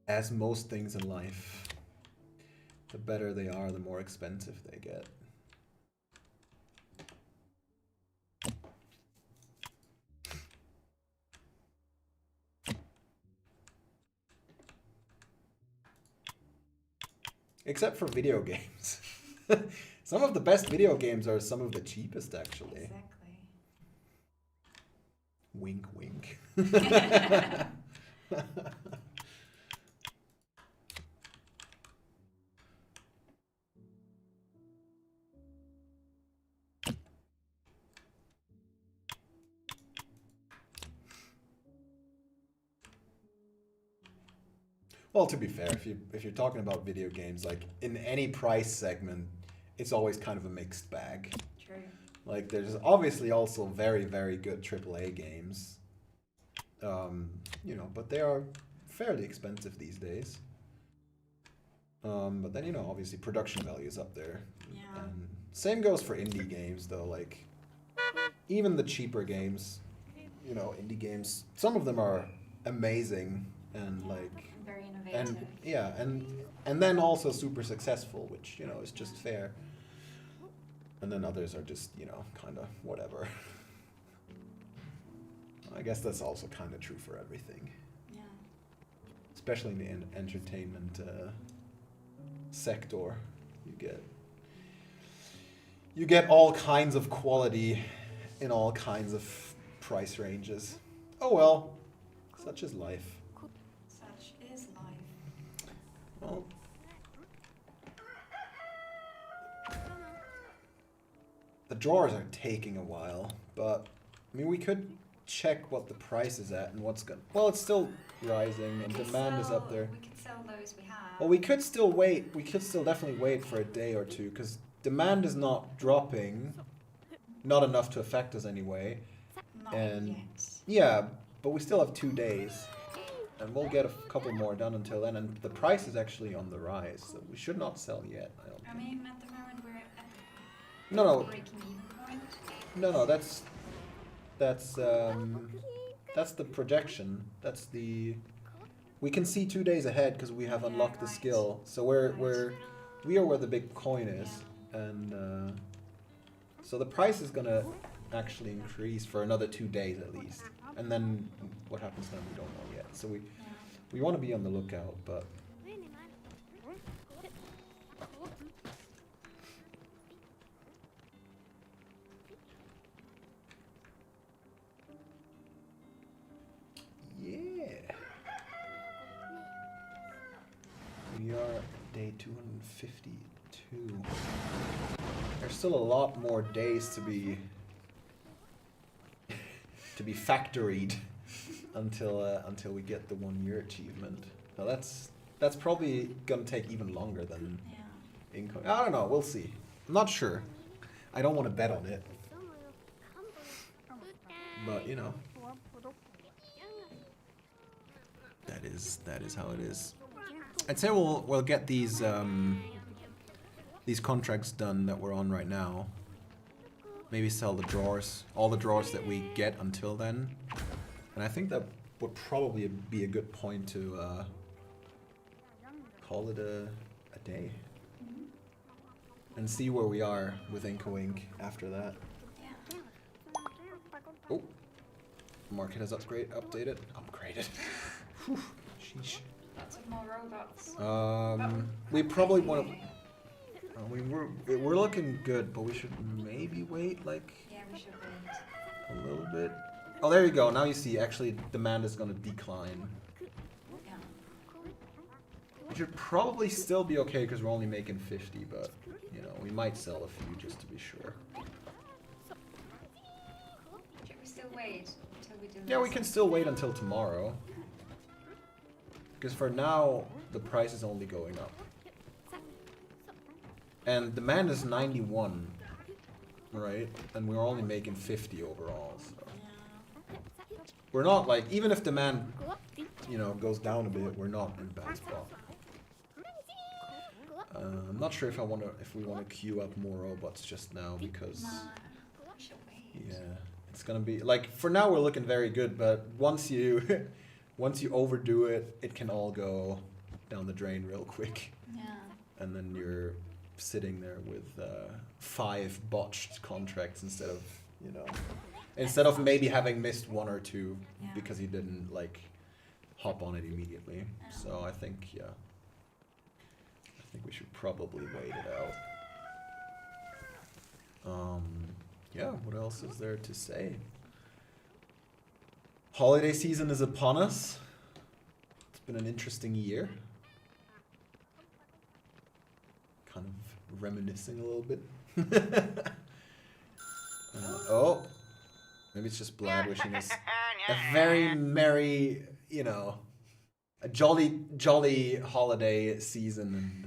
As most things in life, the better they are, the more expensive they get. Except for video games. Some of the best video games are some of the cheapest, actually. Exactly. Wink, wink. Well, to be fair, if you're talking about video games, like in any price segment, it's always kind of a mixed bag. True. Like there's obviously also very, very good AAA games, but they are fairly expensive these days. But then obviously production value is up there. Yeah. And same goes for indie games though. Like even the cheaper games, you know, indie games, some of them are amazing and like, Very innovative. and yeah, and then also super successful, which, you know, is just fair. And then others are just, you know, kind of whatever. I guess that's also kind of true for everything, Yeah. especially in the entertainment sector. You get all kinds of quality in all kinds of price ranges. Oh well, such is life. Such is life. Well, the drawers are taking a while, but I mean, we could check what the price is at and what's going. Well, it's still rising and demand is up there. We could sell those we have. Well, we could still wait. We could still definitely wait for a day or two because demand is not dropping, not enough to affect us anyway. Not and yet. yeah, but we still have 2 days, and we'll get a couple more done until then. And the price is actually on the rise, so we should not sell yet. I don't I think. mean, at the moment we're at No, breaking even point. no, that's the projection. That's the. We can see 2 days ahead because we have Yeah, unlocked the right. skill. So we are where the big coin is, and so the price is gonna actually increase for another 2 days at least, and then what happens then we don't know yet. So Yeah. we want to be on the lookout, but yeah, we are day 252. There's still a lot more days to be factoried until we get the 1 year achievement. Now that's probably gonna take even longer than Yeah. income. I don't know. We'll see. I'm not sure. I don't want to bet on it, but you know, that is how it is. I'd say we'll get these contracts done that we're on right now. Maybe sell the drawers, all the drawers that we get until then, and I think that would probably be a good point to call it a day and see where we are with Inco Inc. after that. Yeah. Oh, market has updated. Whew, sheesh. Lots of more robots. We probably want to. We're looking good, but we should maybe wait like Yeah, we should wait. a little bit. Oh, there you go. Now you see, actually, demand is going to decline. Yeah. We should probably still be okay because we're only making 50, but you know, we might sell a few just to be sure. Should we still wait until we do Yeah, we this? can still wait until tomorrow. Because for now, the price is only going up. And demand is 91, right? And we're only making 50 overall, so. Yeah. We're not like, even if demand, you know, goes down a bit, we're not in a bad spot. I'm not sure if we want to queue up more robots just now because, Nah, we should wait. yeah, it's gonna be like for now we're looking very good, but once you overdo it, it can all go down the drain real quick, Yeah. and then you're sitting there with 5 botched contracts instead of maybe having missed 1 or 2 Yeah. because you didn't like hop on it immediately. So I think we should probably wait it out. Yeah, what else is there to say? Holiday season is upon us. It's been an interesting year. Kind of reminiscing a little bit. Oh, maybe it's just Blad wishing us a very merry, you know, a jolly holiday season, and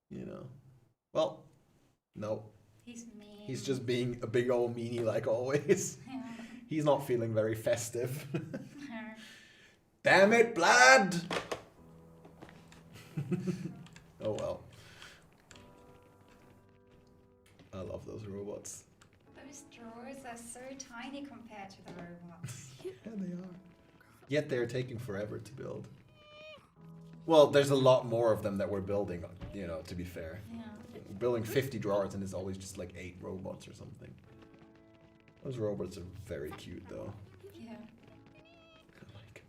you know, well, no, He's mean. he's just being a big old meanie like always. Yeah. He's not feeling very festive. Damn it, Blad! Oh well. I love those robots. Those Those drawers are so tiny compared to the robots. Yeah, they are. Yet they're taking forever to build. Well, there's a lot more of them that we're building, you know, to be fair. Yeah. Building 50 drawers and it's always just like 8 robots or something. Those robots are very cute though. Yeah. Like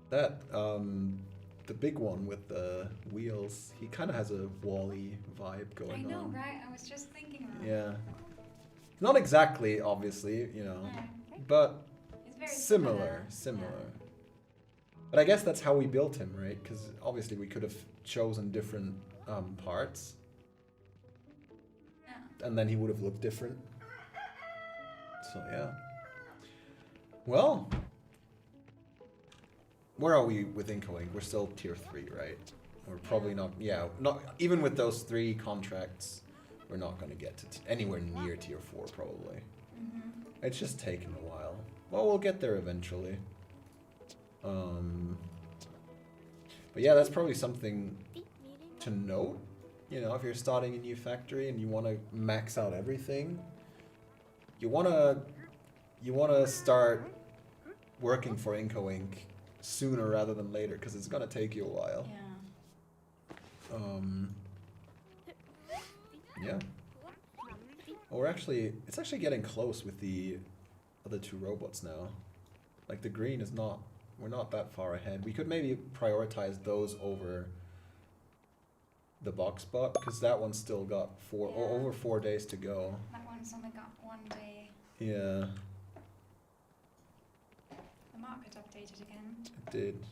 that, the big one with the wheels, he kind of has a Wall-E vibe going on. I know, right? I was just thinking that. Yeah. Not exactly, obviously, you know, No. but It's very similar. But I guess that's how we built him, right? Because obviously we could have chosen different parts, Yeah. and then he would have looked different. So yeah. Well, where are we with Incoing? We're still tier 3, right? We're probably not. Yeah, not even with those 3 contracts. We're not going to get to anywhere near tier 4 probably. Mm-hmm. It's just taking a while. Well, we'll get there eventually. But yeah, that's probably something to note. You know, if you're starting a new factory and you want to max out everything, you wanna start working for Incoing sooner rather than later, because it's gonna take you a while. Yeah. Yeah. Well, it's actually getting close with the other 2 robots now. Like the green is not, we're not that far ahead. We could maybe prioritize those over the box bot, because that one's still got over 4 days to go. That one's only got 1 day. Yeah, The market updated again. it did.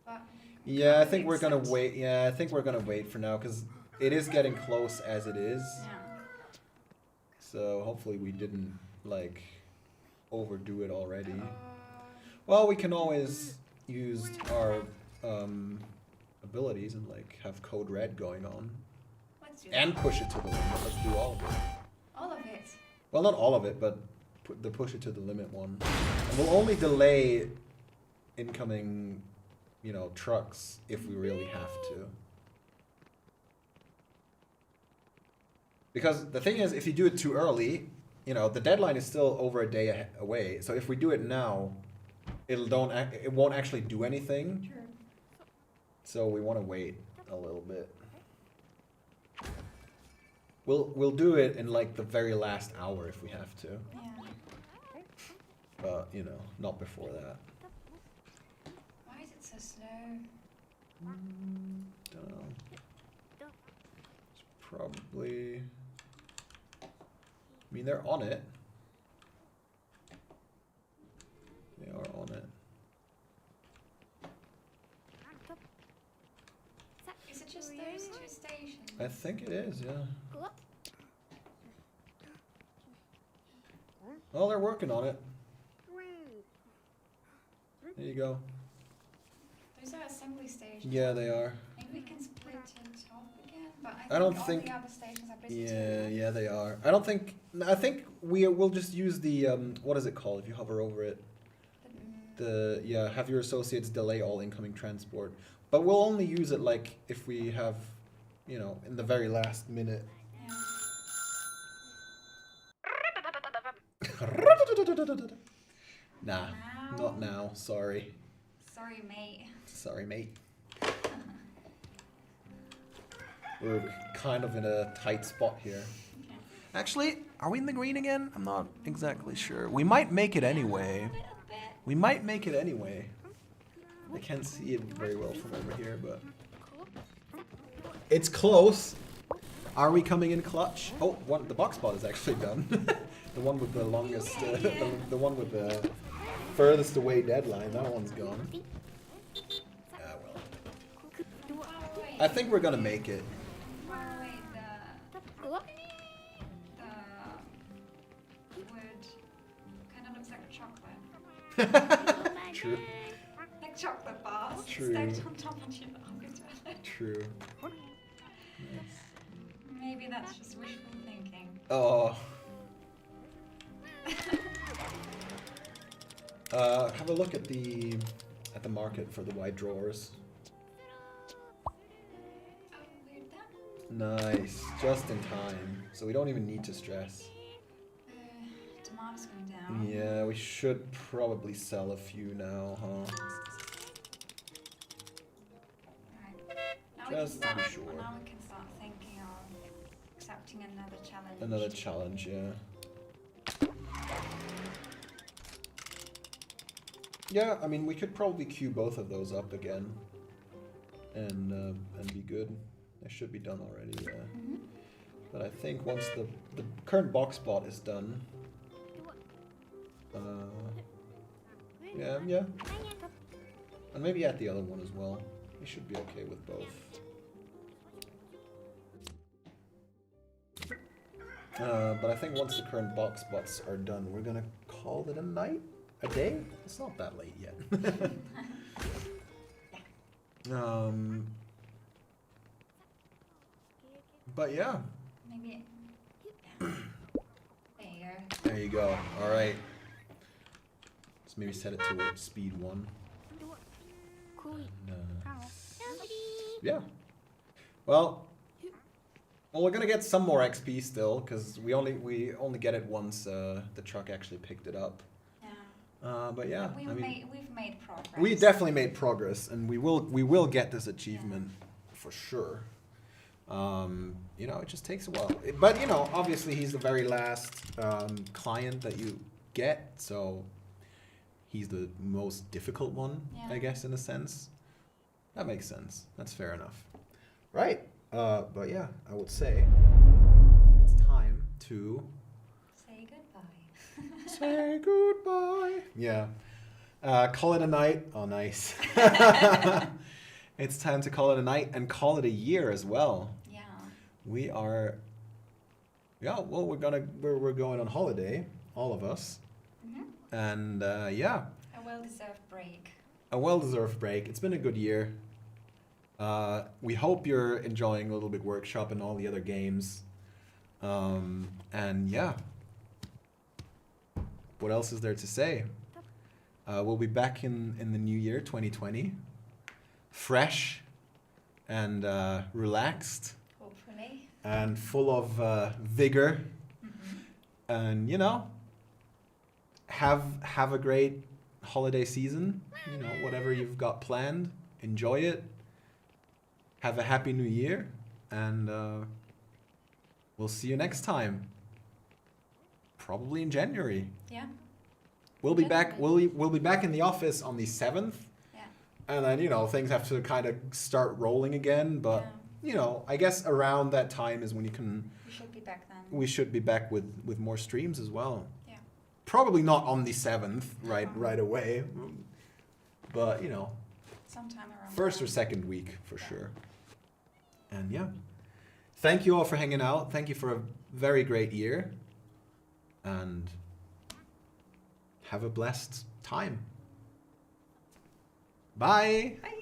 But Yeah, I think we're gonna accept- wait. Yeah, I think we're gonna wait for now, because it is getting close as it is. Yeah. So hopefully we didn't like overdo it already. Uh, Well, we can always use our abilities and like have code red going on let's do and that. push it to the limit. Let's do all of it. All of it. Well, not all of it, but put the push it to the limit one. And we'll only delay incoming, you know, trucks if we really have to. Because the thing is, if you do it too early, you know, the deadline is still over a day away. So if we do it now, it won't actually do anything. True. So we want to wait a little bit. We'll do it in like the very last hour if we have to, Yeah. but you know, not before that. Why is it so slow? Don't know. It's probably. I mean, they're on it. They are on it. Is it just those 2 stations? I think it is, yeah. Well, they're working on it. There you go. Those are assembly stations. Yeah, they are. Maybe we can split it up again, but I don't all think- the other stations are busy Yeah, too. yeah, they are. I think we'll just use the what is it called if you hover over it? Have your associates delay all incoming transport. But we'll only use it like if we have, you know, in the very last minute. Yeah. Nah, not now. Sorry. Sorry, mate. Sorry, mate. We're kind of in a tight spot here. Okay. Actually, are we in the green again? I'm not exactly sure. We might make it anyway. A little bit. We might make it anyway. I can't see it very well from over here, but it's close. Are we coming in clutch? Oh, the box bot is actually done. The one with the longest, the one with the furthest away deadline. That one's gone. Ah well. Oh, wait. I think we're gonna make it. Oh, wait, the wood kind of looks like chocolate. True. Like chocolate bars True. stacked on top of each other. True. Maybe that's just wishful thinking. Oh. Have a look at the market for the wide drawers. Oh, where'd that? Nice. Just in time. So we don't even need to stress. Demand is going down. Yeah, we should probably sell a few now, huh? Right. Now Just to be sure. Now we can start thinking of accepting another challenge. Another challenge, yeah. Yeah, I mean, we could probably queue both of those up again, and be good. They should be done already, yeah. Mm-hmm. But I think once the current box bot is done, yeah, and maybe at the other one as well. We should be okay with both. But I think once the current box bots are done, we're gonna call it a night. A day? It's not that late yet. But yeah. Maybe. Yeah. There you go. There you go. All right. Let's maybe set it to speed 1. Yeah. Well, we're gonna get some more XP still, because we only get it once the truck actually picked it up. But yeah, We've made progress. we definitely made progress, and we will get this achievement for sure. You know, it just takes a while. But you know, obviously he's the very last client that you get, so he's the most difficult one, I guess, in a sense. That makes sense. That's fair enough. Right. But yeah, I would say it's time to say goodbye. say goodbye. Yeah. Call it a night. Oh, nice. It's time to call it a night and call it a year as well. Yeah. We are. Yeah. Well, we're going on holiday, all of us. Mm-hmm. And yeah. A well-deserved break. A well-deserved break. It's been a good year. We hope you're enjoying Little Big Workshop and all the other games. And yeah. What else is there to say? We'll be back in the new year, 2020. Fresh and relaxed. Hopefully. And full of vigor. Mm-hmm. And, you know, have a great holiday season. You know, whatever you've got planned, enjoy it. Have a happy new year, and we'll see you next time. Probably in January. Yeah. We'll be back. We'll be back in the office on the 7th. Yeah. And then, you know, things have to kind of start rolling again. But you know, I guess around that time is when you can. We should be back then. We should be back with more streams as well. Yeah. Probably not on the 7th, right away. But you know. Sometime around. First or second week for sure. And yeah. Thank you all for hanging out. Thank you for a very great year. And have a blessed time. Bye. Bye.